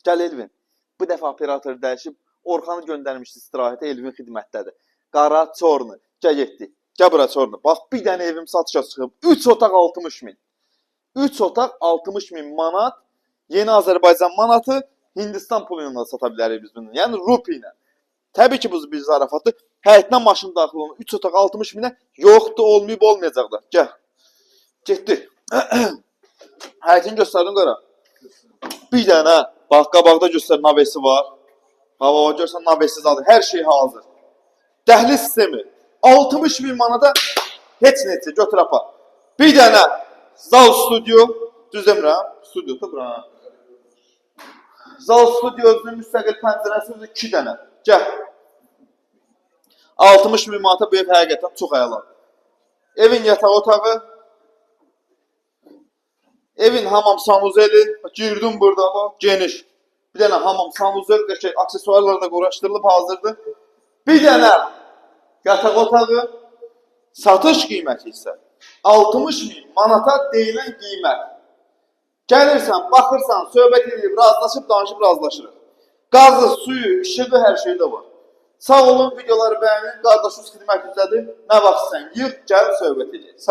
Gəl Elvin. Bu dəfə operator dəyişib Orxanı göndərmişdi istirahətə, Elvin xidmətdədir. Qara, çornu. Gəl getdi. Gəl bura çornu. Bax bir dənə evim satışa çıxıb. 3 otaq 60 min. 3 otaq 60 min manat. Yeni Azərbaycan manatı Hindistan pulu ilə sata bilərik biz bunu. Yəni rupi ilə. Təbii ki bu bir zarafatdır. Həyətinə maşın daxil olun. 3 otaq 60 minə yoxdur, olmayıb olmayacaq da. Gəl. Getdi. Həyətini göstərdin qara. Bir dənə bax qabaqda göstər navesi var. Hava görsən navesiz adı. Hər şey hazır. Dəhliz sistemi 60 min manata heç neçə götür apar. Bir dənə zal studio düz demirəm. Studiodur bura. Zal studio özünün müstəqil pəncərəsi 2 dənə. Gəl. 60 min manata bu ev həqiqətən çox əladır. Evin yataq otağı. Evin hamam sanuzeli. Girdim burada bax, geniş. Bir dənə hamam sanuzel, qəşəng aksesuarlar da quraşdırılıb hazırdır. Bir dənə yataq otağı. Satış qiyməti isə 60 min manata deyilən qiymət. Gəlirsən, baxırsan, söhbət edib, razılaşıb, danışıb, razılaşırıq. Qazı, suyu, işığı, hər şey də var. Sağ olun, videoları bəyənin, qardaşınız xidmətinizdədir. Nə vaxt sən yığ, gəl, söhbət edək. Sağ olun.